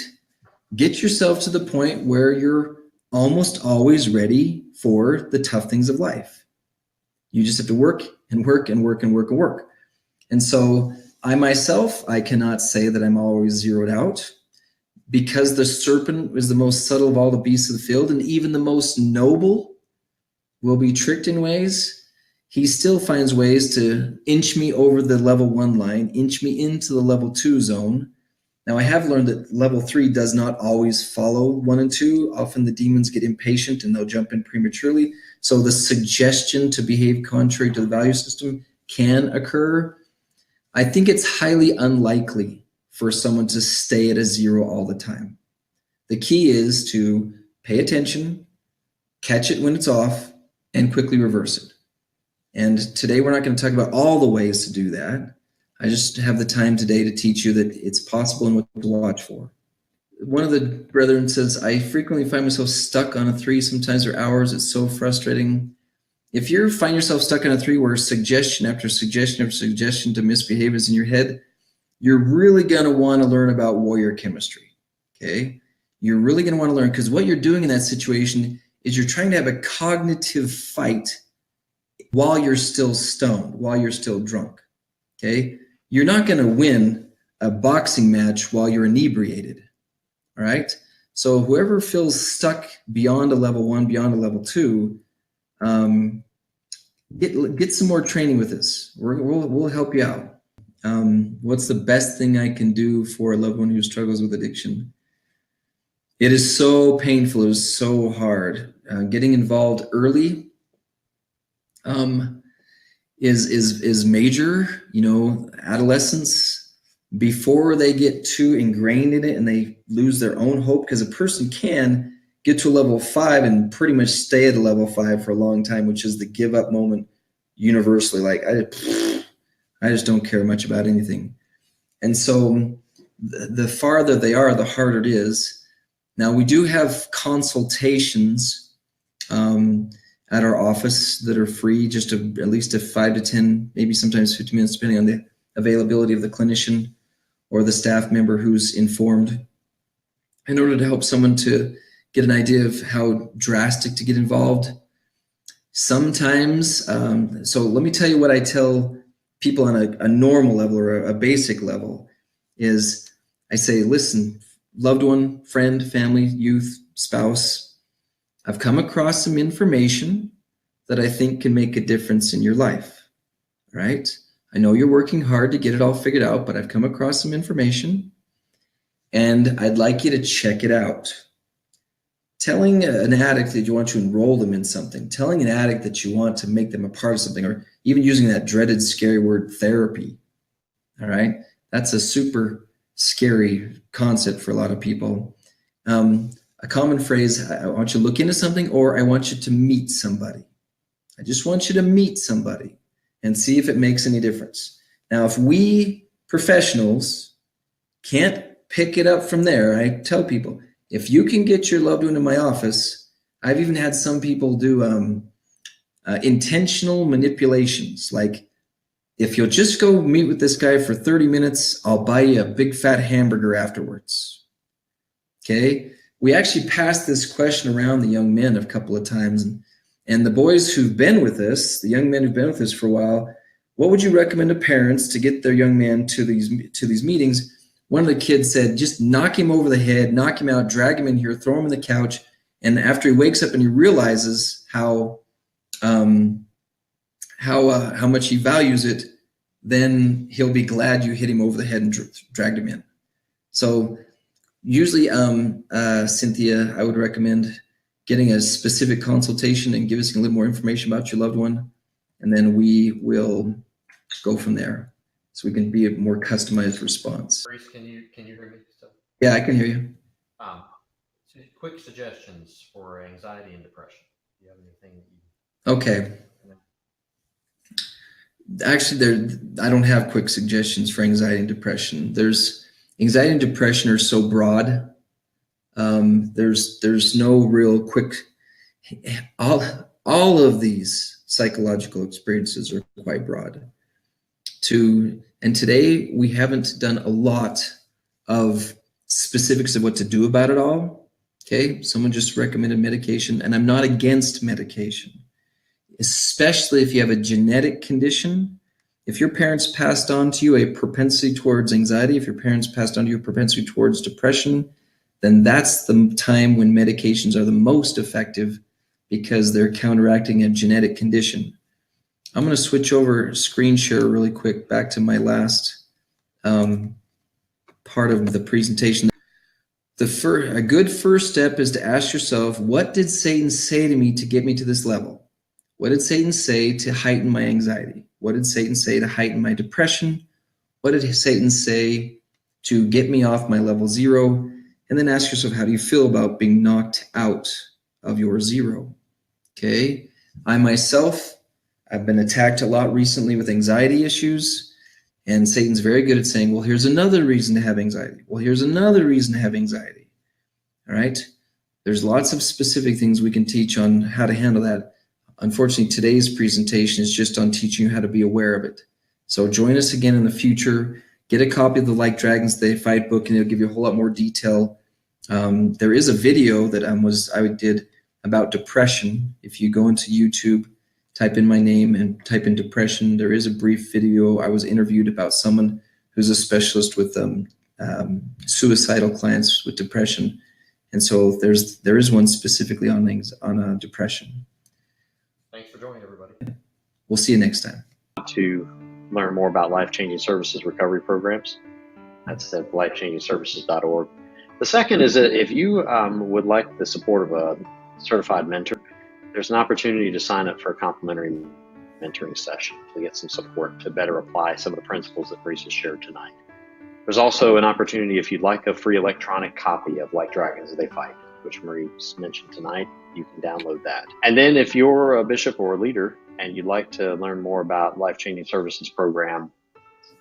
get yourself to the point where you're almost always ready for the tough things of life. You just have to work and work and work and work and work. And so I myself, I cannot say that I'm always zeroed out because the serpent is the most subtle of all the beasts of the field, and even the most noble will be tricked in ways. He still finds ways to inch me over the level 1 line, inch me into the level 2 zone. Now, I have learned that level 3 does not always follow 1 and 2. Often the demons get impatient and they'll jump in prematurely. So the suggestion to behave contrary to the value system can occur. I think it's highly unlikely for someone to stay at a 0 all the time. The key is to pay attention, catch it when it's off, and quickly reverse it. And today we're not going to talk about all the ways to do that. I just have the time today to teach you that it's possible and what to watch for. One of the brethren says, I frequently find myself stuck on a 3, sometimes for hours. It's so frustrating. If you find yourself stuck on a 3 where suggestion after suggestion after suggestion to misbehave is in your head, you're really going to want to learn about warrior chemistry, okay? You're really going to want to learn, because what you're doing in that situation is you're trying to have a cognitive fight while you're still stoned, while you're still drunk, okay? You're not going to win a boxing match while you're inebriated, all right? So whoever feels stuck beyond a level 1, beyond a level 2, get some more training with this. We'll help you out. What's the best thing I can do for a loved one who struggles with addiction? It is so painful. It is so hard. Getting involved early is major. You know, adolescence, before they get too ingrained in it and they lose their own hope, because a person can get to a level 5 and pretty much stay at a level 5 for a long time, which is the give up moment universally. Like, I just don't care much about anything. And so the farther they are, the harder it is. Now, we do have consultations at our office that are free, just at least a 5 to 10, maybe sometimes 15 minutes, depending on the availability of the clinician or the staff member who's informed, in order to help someone to get an idea of how drastic to get involved. Sometimes, so let me tell you what I tell people on a normal level or a basic level is I say, listen, loved one, friend, family, youth, spouse, I've come across some information that I think can make a difference in your life, right? I know you're working hard to get it all figured out, but I've come across some information and I'd like you to check it out. Telling an addict that you want to enroll them in something, telling an addict that you want to make them a part of something, or even using that dreaded, scary word, therapy, all right? That's a super scary concept for a lot of people. A common phrase, I want you to look into something, or I want you to meet somebody. I just want you to meet somebody and see if it makes any difference. Now, if we professionals can't pick it up from there, I tell people, if you can get your loved one in my office, I've even had some people do intentional manipulations. Like, if you'll just go meet with this guy for 30 minutes, I'll buy you a big fat hamburger afterwards. Okay? We actually passed this question around the young men a couple of times, and And the boys who've been with us, the young men who've been with us for a while, what would you recommend to parents to get their young man to these meetings? One of the kids said, just knock him over the head, knock him out, drag him in here, throw him on the couch. And after he wakes up and he realizes how much he values it, then he'll be glad you hit him over the head and dragged him in. So usually, Cynthia, I would recommend getting a specific consultation and give us a little more information about your loved one, and then we will go from there, so we can be a more customized response. Maurice, can you hear me still? Yeah, I can hear you. Quick suggestions for anxiety and depression. Do you have anything that you? Okay. Actually, I don't have quick suggestions for anxiety and depression. Anxiety and depression are so broad. There's no real quick. All of these psychological experiences are quite broad. And today we haven't done a lot of specifics of what to do about it all. Okay, someone just recommended medication, and I'm not against medication, especially if you have a genetic condition. If your parents passed on to you a propensity towards anxiety, if your parents passed on to you a propensity towards depression, then that's the time when medications are the most effective, because they're counteracting a genetic condition. I'm going to switch over screen share really quick back to my last part of the presentation. A good first step is to ask yourself, what did Satan say to me to get me to this level? What did Satan say to heighten my anxiety? What did Satan say to heighten my depression? What did Satan say to get me off my level 0? And then ask yourself, how do you feel about being knocked out of your 0? Okay. I myself, I've been attacked a lot recently with anxiety issues. And Satan's very good at saying, well, here's another reason to have anxiety. Well, here's another reason to have anxiety. All right. There's lots of specific things we can teach on how to handle that. Unfortunately, today's presentation is just on teaching you how to be aware of it. So join us again in the future. Get a copy of the Like Dragons They Fight book, and it'll give you a whole lot more detail. There is a video that I did about depression. If you go into YouTube, type in my name and type in depression, there is a brief video. I was interviewed about someone who's a specialist with suicidal clients with depression. And so there is one specifically on depression. Thanks for joining, everybody. We'll see you next time. To learn more about life-changing services recovery programs, that's at lifechangingservices.org. The second is that if you would like the support of a certified mentor, there's an opportunity to sign up for a complimentary mentoring session to get some support to better apply some of the principles that Maurice has shared tonight. There's also an opportunity, if you'd like a free electronic copy of Like Dragons They Fight, which Maurice mentioned tonight, you can download that. And then if you're a bishop or a leader and you'd like to learn more about Life Changing Services program,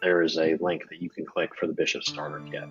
there is a link that you can click for the Bishop Starter Kit.